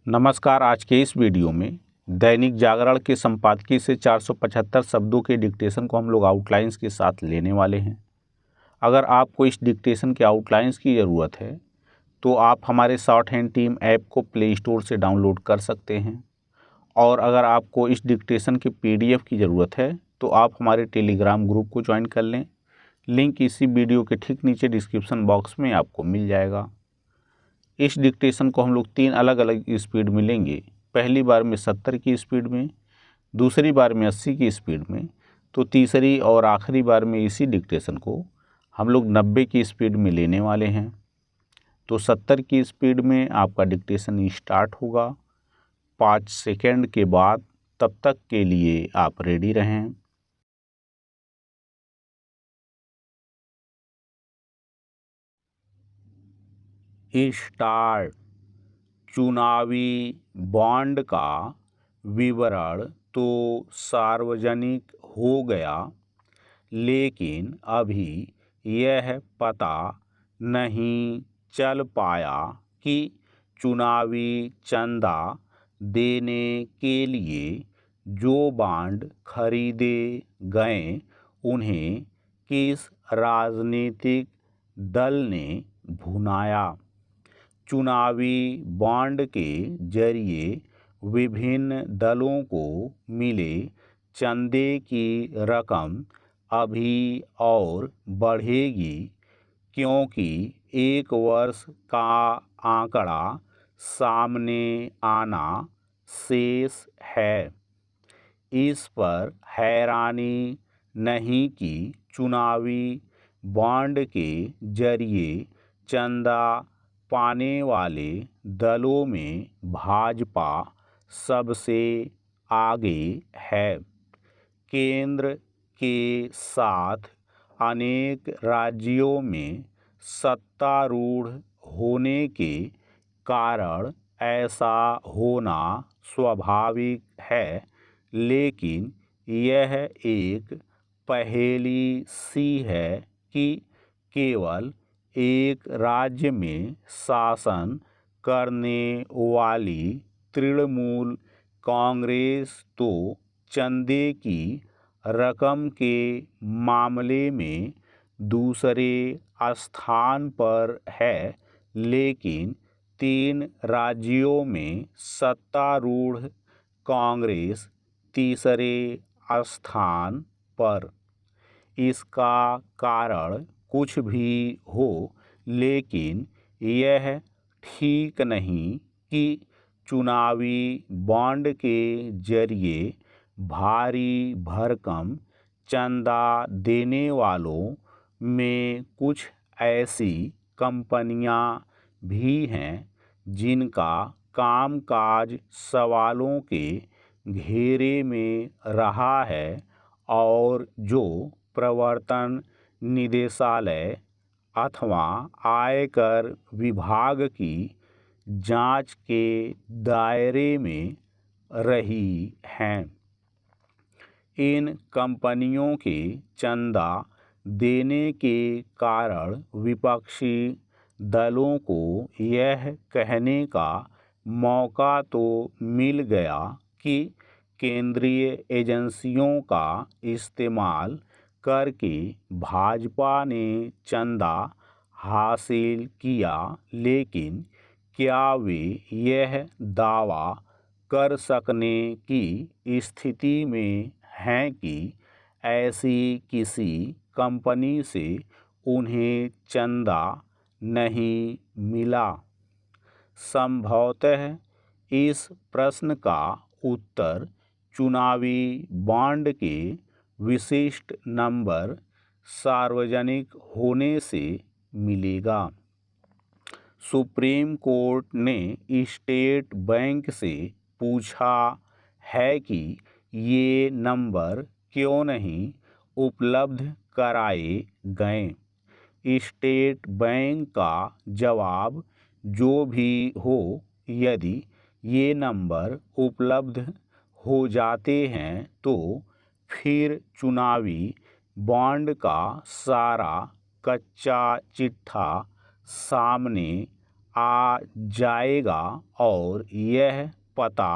नमस्कार। आज के इस वीडियो में दैनिक जागरण के संपादकीय से 475 शब्दों के डिक्टेशन को हम लोग आउटलाइंस के साथ लेने वाले हैं। अगर आपको इस डिक्टेशन के आउटलाइंस की ज़रूरत है तो आप हमारे शॉर्ट हैंड टीम ऐप को प्ले स्टोर से डाउनलोड कर सकते हैं, और अगर आपको इस डिक्टेशन के PDF की ज़रूरत है तो आप हमारे टेलीग्राम ग्रुप को ज्वाइन कर लें। लिंक इसी वीडियो के ठीक नीचे डिस्क्रिप्शन बॉक्स में आपको मिल जाएगा। इस डिक्टेशन को हम लोग 3 अलग अलग स्पीड में लेंगे। पहली बार में 70 की स्पीड में, दूसरी बार में 80 की स्पीड में, तो तीसरी और आखिरी बार में इसी डिक्टेशन को हम लोग 90 की स्पीड में लेने वाले हैं। तो 70 की स्पीड में आपका डिक्टेशन स्टार्ट होगा 5 सेकेंड के बाद। तब तक के लिए आप रेडी रहें। स्टार्ट। चुनावी बॉन्ड का विवरण तो सार्वजनिक हो गया, लेकिन अभी यह पता नहीं चल पाया कि चुनावी चंदा देने के लिए जो बॉन्ड खरीदे गए उन्हें किस राजनीतिक दल ने भुनाया। चुनावी बॉन्ड के जरिए विभिन्न दलों को मिले चंदे की रकम अभी और बढ़ेगी, क्योंकि एक वर्ष का आंकड़ा सामने आना शेष है। इस पर हैरानी नहीं कि चुनावी बॉन्ड के जरिए चंदा पाने वाले दलों में भाजपा सबसे आगे है। केंद्र के साथ अनेक राज्यों में सत्तारूढ़ होने के कारण ऐसा होना स्वाभाविक है, लेकिन यह एक पहेली सी है कि केवल एक राज्य में शासन करने वाली तृणमूल कांग्रेस तो चंदे की रकम के मामले में दूसरे स्थान पर है, लेकिन 3 राज्यों में सत्तारूढ़ कांग्रेस तीसरे स्थान पर। इसका कारण कुछ भी हो, लेकिन यह ठीक नहीं कि चुनावी बॉन्ड के जरिए भारी भरकम चंदा देने वालों में कुछ ऐसी कंपनियां भी हैं जिनका कामकाज सवालों के घेरे में रहा है और जो प्रवर्तन निदेशालय अथवा आयकर विभाग की जांच के दायरे में रही हैं। इन कंपनियों के चंदा देने के कारण विपक्षी दलों को यह कहने का मौका तो मिल गया कि केंद्रीय एजेंसियों का इस्तेमाल करके भाजपा ने चंदा हासिल किया, लेकिन क्या वे यह दावा कर सकने की स्थिति में हैं कि ऐसी किसी कंपनी से उन्हें चंदा नहीं मिला? संभवतः इस प्रश्न का उत्तर चुनावी बॉन्ड के विशिष्ट नंबर सार्वजनिक होने से मिलेगा। सुप्रीम कोर्ट ने स्टेट बैंक से पूछा है कि ये नंबर क्यों नहीं उपलब्ध कराए गए। स्टेट बैंक का जवाब जो भी हो, यदि ये नंबर उपलब्ध हो जाते हैं तो फिर चुनावी बॉन्ड का सारा कच्चा चिट्ठा सामने आ जाएगा और यह पता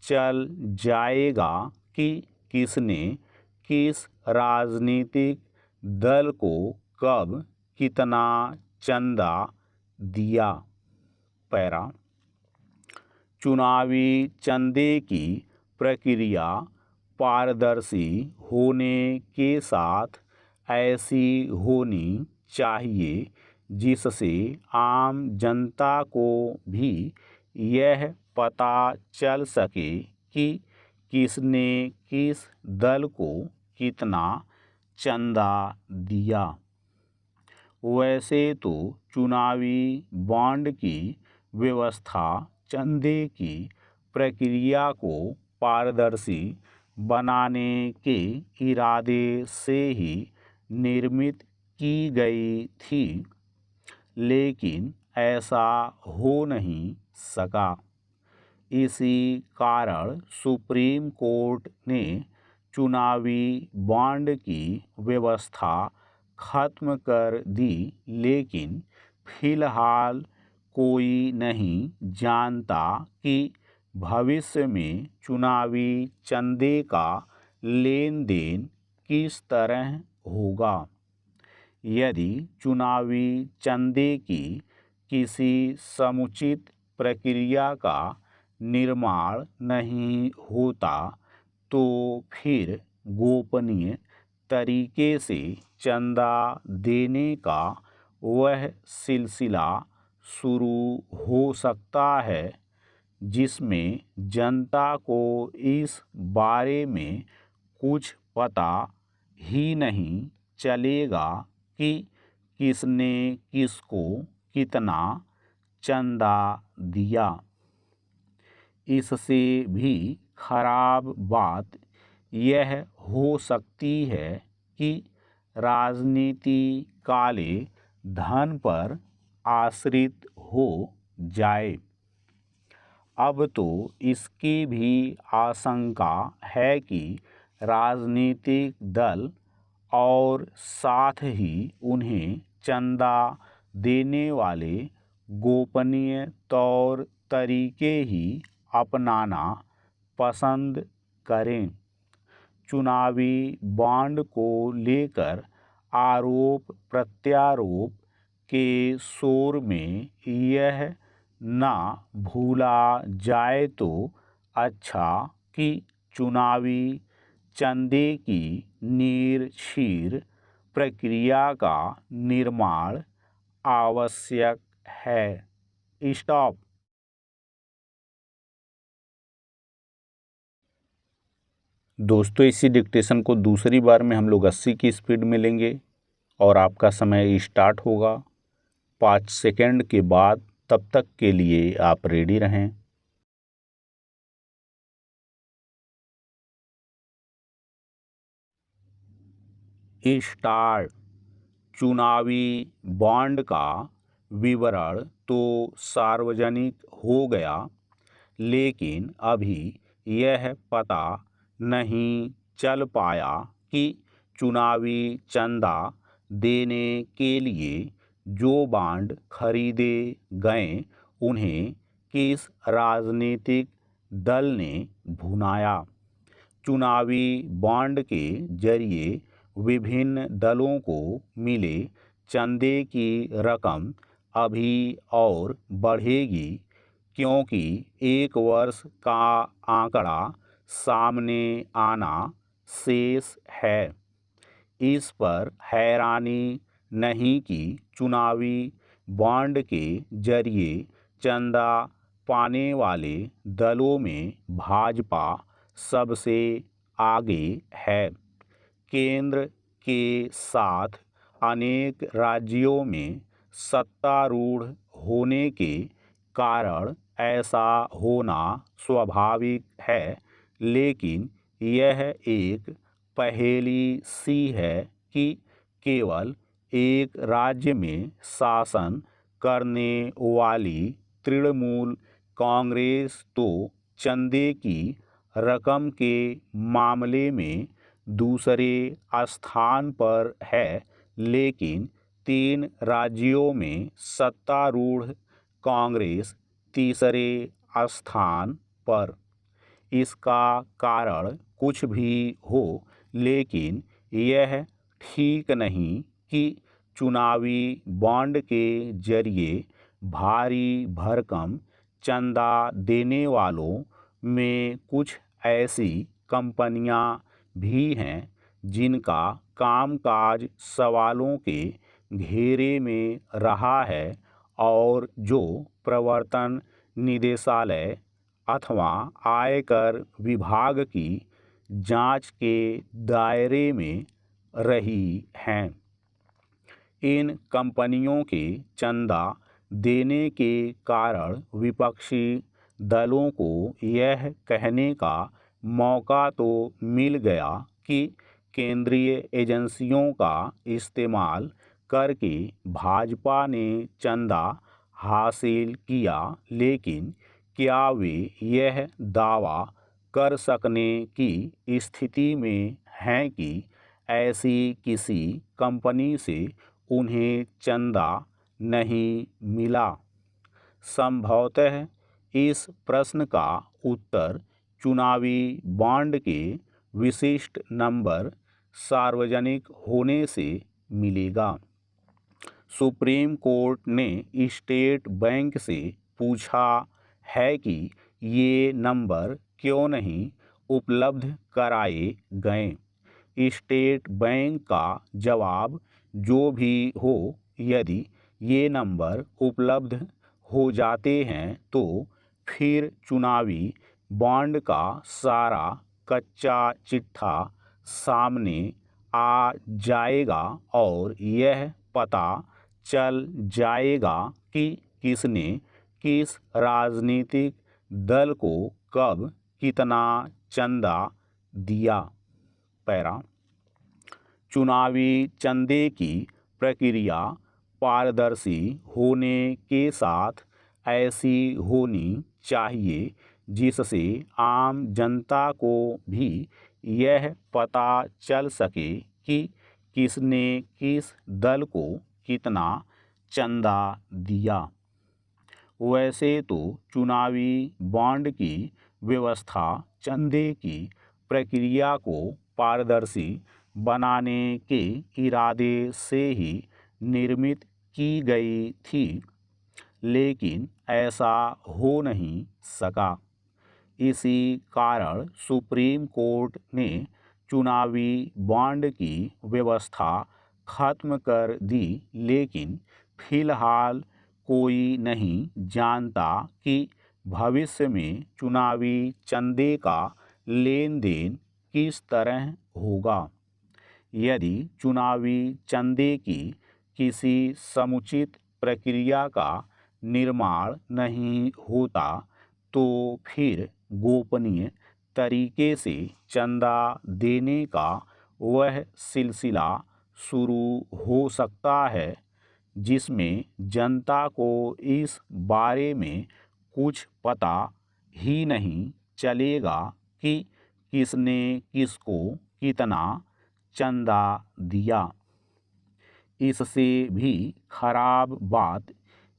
चल जाएगा कि किसने किस राजनीतिक दल को कब कितना चंदा दिया। पैरा, चुनावी चंदे की प्रक्रिया पारदर्शी होने के साथ ऐसी होनी चाहिए जिससे आम जनता को भी यह पता चल सके कि किसने किस दल को कितना चंदा दिया। वैसे तो चुनावी बॉन्ड की व्यवस्था चंदे की प्रक्रिया को पारदर्शी बनाने के इरादे से ही निर्मित की गई थी, लेकिन ऐसा हो नहीं सका। इसी कारण सुप्रीम कोर्ट ने चुनावी बॉन्ड की व्यवस्था खत्म कर दी, लेकिन फिलहाल कोई नहीं जानता कि भविष्य में चुनावी चंदे का लेन देन किस तरह होगा। यदि चुनावी चंदे की किसी समुचित प्रक्रिया का निर्माण नहीं होता तो फिर गोपनीय तरीके से चंदा देने का वह सिलसिला शुरू हो सकता है जिसमें जनता को इस बारे में कुछ पता ही नहीं चलेगा कि किसने किसको कितना चंदा दिया। इससे भी खराब बात यह हो सकती है कि राजनीति काले धन पर आश्रित हो जाए। अब तो इसकी भी आशंका है कि राजनीतिक दल और साथ ही उन्हें चंदा देने वाले गोपनीय तौर तरीके ही अपनाना पसंद करें। चुनावी बॉन्ड को लेकर आरोप प्रत्यारोप के शोर में यह ना भूला जाए तो अच्छा कि चुनावी चंदे की नीर शीर प्रक्रिया का निर्माण आवश्यक है। स्टॉप। दोस्तों, इसी डिक्टेशन को दूसरी बार में हम लोग 80 की स्पीड में लेंगे और आपका समय स्टार्ट होगा 5 सेकंड के बाद। तब तक के लिए आप रेडी रहें। स्टार्ट। चुनावी बॉन्ड का विवरण तो सार्वजनिक हो गया, लेकिन अभी यह पता नहीं चल पाया कि चुनावी चंदा देने के लिए जो बॉन्ड खरीदे गए उन्हें किस राजनीतिक दल ने भुनाया। चुनावी बॉन्ड के जरिए विभिन्न दलों को मिले चंदे की रकम अभी और बढ़ेगी, क्योंकि एक वर्ष का आंकड़ा सामने आना शेष है। इस पर हैरानी नहीं कि चुनावी बॉन्ड के जरिए चंदा पाने वाले दलों में भाजपा सबसे आगे है। केंद्र के साथ अनेक राज्यों में सत्तारूढ़ होने के कारण ऐसा होना स्वाभाविक है, लेकिन यह एक पहेली सी है कि केवल एक राज्य में शासन करने वाली तृणमूल कांग्रेस तो चंदे की रकम के मामले में दूसरे स्थान पर है, लेकिन 3 राज्यों में सत्तारूढ़ कांग्रेस तीसरे स्थान पर। इसका कारण कुछ भी हो, लेकिन यह ठीक नहीं कि चुनावी बॉन्ड के जरिए भारी भरकम चंदा देने वालों में कुछ ऐसी कंपनियां भी हैं जिनका कामकाज सवालों के घेरे में रहा है और जो प्रवर्तन निदेशालय अथवा आयकर विभाग की जांच के दायरे में रही हैं। इन कंपनियों के चंदा देने के कारण विपक्षी दलों को यह कहने का मौका तो मिल गया कि केंद्रीय एजेंसियों का इस्तेमाल करके भाजपा ने चंदा हासिल किया, लेकिन क्या वे यह दावा कर सकने की स्थिति में हैं कि ऐसी किसी कंपनी से उन्हें चंदा नहीं मिला? संभवतः इस प्रश्न का उत्तर चुनावी बॉन्ड के विशिष्ट नंबर सार्वजनिक होने से मिलेगा। सुप्रीम कोर्ट ने स्टेट बैंक से पूछा है कि ये नंबर क्यों नहीं उपलब्ध कराए गए। स्टेट बैंक का जवाब जो भी हो, यदि ये नंबर उपलब्ध हो जाते हैं तो फिर चुनावी बॉन्ड का सारा कच्चा चिट्ठा सामने आ जाएगा और यह पता चल जाएगा कि किसने किस राजनीतिक दल को कब कितना चंदा दिया। पैरा, चुनावी चंदे की प्रक्रिया पारदर्शी होने के साथ ऐसी होनी चाहिए जिससे आम जनता को भी यह पता चल सके कि किसने किस दल को कितना चंदा दिया। वैसे तो चुनावी बॉन्ड की व्यवस्था चंदे की प्रक्रिया को पारदर्शी बनाने के इरादे से ही निर्मित की गई थी, लेकिन ऐसा हो नहीं सका। इसी कारण सुप्रीम कोर्ट ने चुनावी बॉन्ड की व्यवस्था खत्म कर दी, लेकिन फिलहाल कोई नहीं जानता कि भविष्य में चुनावी चंदे का लेन देन किस तरह होगा। यदि चुनावी चंदे की किसी समुचित प्रक्रिया का निर्माण नहीं होता तो फिर गोपनीय तरीके से चंदा देने का वह सिलसिला शुरू हो सकता है जिसमें जनता को इस बारे में कुछ पता ही नहीं चलेगा कि किसने किसको कितना चंदा दिया। इससे भी खराब बात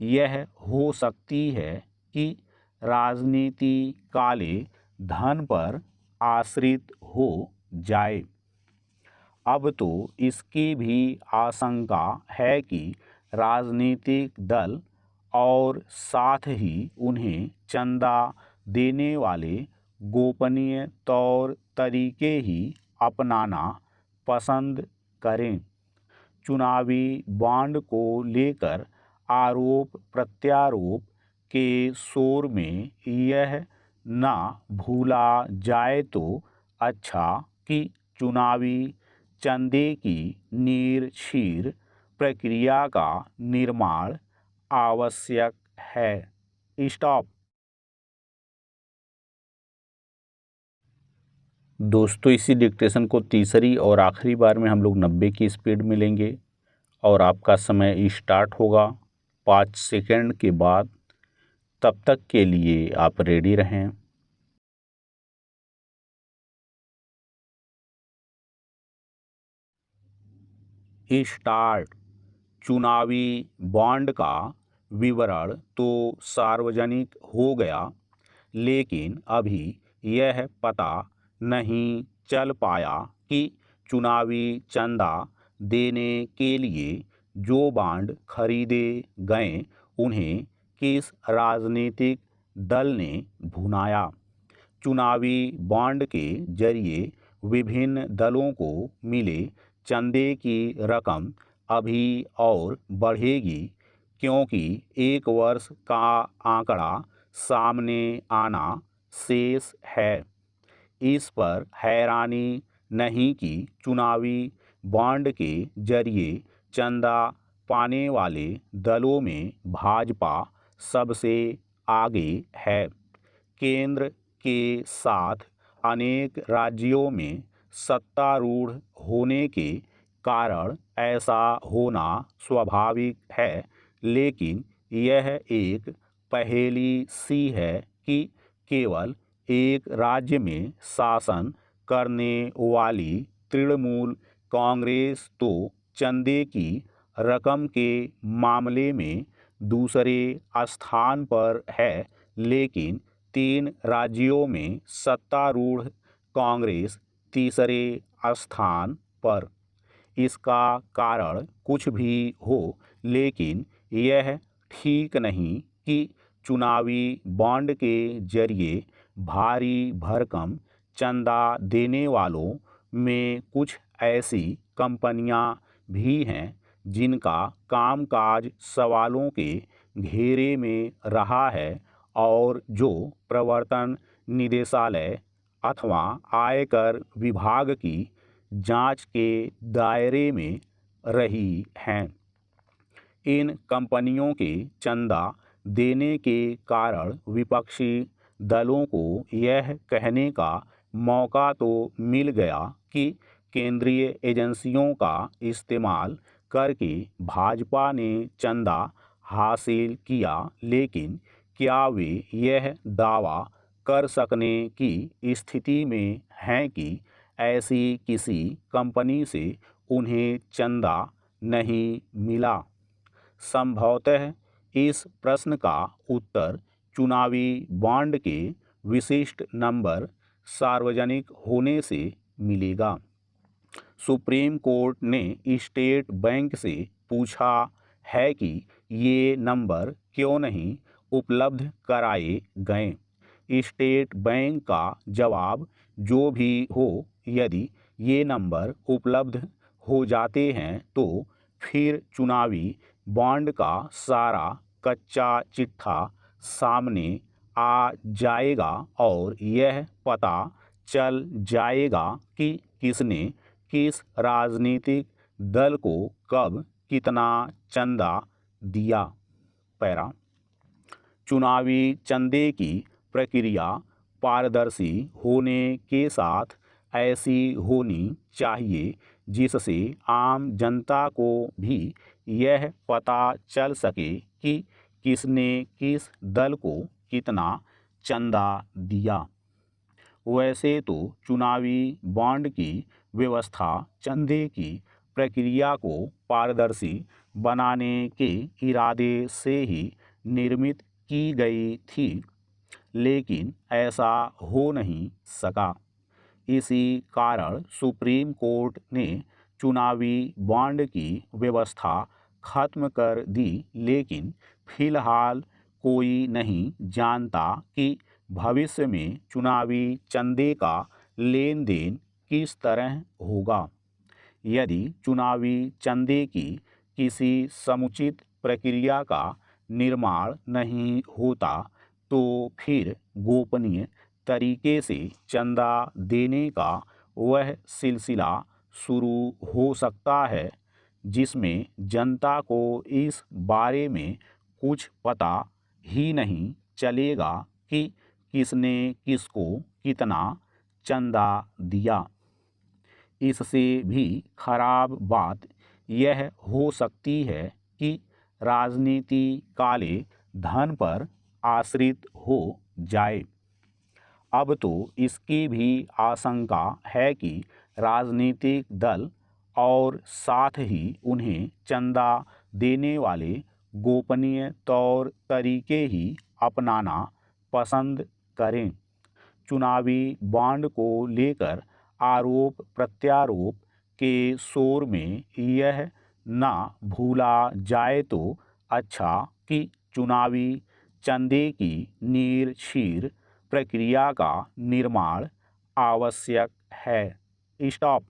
यह हो सकती है कि राजनीति काले धन पर आश्रित हो जाए। अब तो इसकी भी आशंका है कि राजनीतिक दल और साथ ही उन्हें चंदा देने वाले गोपनीय तौर तरीके ही अपनाना पसंद करें। चुनावी बॉन्ड को लेकर आरोप प्रत्यारोप के शोर में यह ना भूला जाए तो अच्छा कि चुनावी चंदे की नीर-शीर प्रक्रिया का निर्माण आवश्यक है। स्टॉप। दोस्तों, इसी डिक्टेशन को तीसरी और आखिरी बार में हम लोग 90 की स्पीड में लेंगे और आपका समय स्टार्ट होगा 5 सेकंड के बाद। तब तक के लिए आप रेडी रहें। स्टार्ट। चुनावी बॉन्ड का विवरण तो सार्वजनिक हो गया, लेकिन अभी यह पता नहीं चल पाया कि चुनावी चंदा देने के लिए जो बॉन्ड खरीदे गए उन्हें किस राजनीतिक दल ने भुनाया। चुनावी बॉन्ड के जरिए विभिन्न दलों को मिले चंदे की रकम अभी और बढ़ेगी, क्योंकि एक वर्ष का आंकड़ा सामने आना शेष है। इस पर हैरानी नहीं कि चुनावी बॉन्ड के जरिए चंदा पाने वाले दलों में भाजपा सबसे आगे है। केंद्र के साथ अनेक राज्यों में सत्तारूढ़ होने के कारण ऐसा होना स्वाभाविक है, लेकिन यह एक पहेली सी है कि केवल एक राज्य में शासन करने वाली तृणमूल कांग्रेस तो चंदे की रकम के मामले में दूसरे स्थान पर है, लेकिन 3 राज्यों में सत्तारूढ़ कांग्रेस तीसरे स्थान पर। इसका कारण कुछ भी हो, लेकिन यह ठीक नहीं कि चुनावी बॉन्ड के जरिए भारी भरकम चंदा देने वालों में कुछ ऐसी कंपनियां भी हैं जिनका कामकाज सवालों के घेरे में रहा है और जो प्रवर्तन निदेशालय अथवा आयकर विभाग की जांच के दायरे में रही हैं। इन कंपनियों के चंदा देने के कारण विपक्षी दलों को यह कहने का मौका तो मिल गया कि केंद्रीय एजेंसियों का इस्तेमाल करके भाजपा ने चंदा हासिल किया, लेकिन क्या वे यह दावा कर सकने की स्थिति में हैं कि ऐसी किसी कंपनी से उन्हें चंदा नहीं मिला? संभवतः इस प्रश्न का उत्तर चुनावी बॉन्ड के विशिष्ट नंबर सार्वजनिक होने से मिलेगा। सुप्रीम कोर्ट ने स्टेट बैंक से पूछा है कि ये नंबर क्यों नहीं उपलब्ध कराए गए। स्टेट बैंक का जवाब जो भी हो, यदि ये नंबर उपलब्ध हो जाते हैं तो फिर चुनावी बॉन्ड का सारा कच्चा चिट्ठा सामने आ जाएगा और यह पता चल जाएगा कि किसने किस राजनीतिक दल को कब कितना चंदा दिया। पैरा, चुनावी चंदे की प्रक्रिया पारदर्शी होने के साथ ऐसी होनी चाहिए जिससे आम जनता को भी यह पता चल सके कि किसने किस दल को कितना चंदा दिया। वैसे तो चुनावी बॉन्ड की व्यवस्था चंदे की प्रक्रिया को पारदर्शी बनाने के इरादे से ही निर्मित की गई थी, लेकिन ऐसा हो नहीं सका। इसी कारण सुप्रीम कोर्ट ने चुनावी बॉन्ड की व्यवस्था खत्म कर दी, लेकिन फिलहाल कोई नहीं जानता कि भविष्य में चुनावी चंदे का लेन देन किस तरह होगा। यदि चुनावी चंदे की किसी समुचित प्रक्रिया का निर्माण नहीं होता तो फिर गोपनीय तरीके से चंदा देने का वह सिलसिला शुरू हो सकता है जिसमें जनता को इस बारे में कुछ पता ही नहीं चलेगा कि किसने किसको कितना चंदा दिया। इससे भी खराब बात यह हो सकती है कि राजनीति काले धन पर आश्रित हो जाए। अब तो इसकी भी आशंका है कि राजनीतिक दल और साथ ही उन्हें चंदा देने वाले गोपनीय तौर तरीके ही अपनाना पसंद करें। चुनावी बॉन्ड को लेकर आरोप प्रत्यारोप के शोर में यह ना भूला जाए तो अच्छा कि चुनावी चंदे की नीर-शीर प्रक्रिया का निर्माण आवश्यक है। स्टॉप।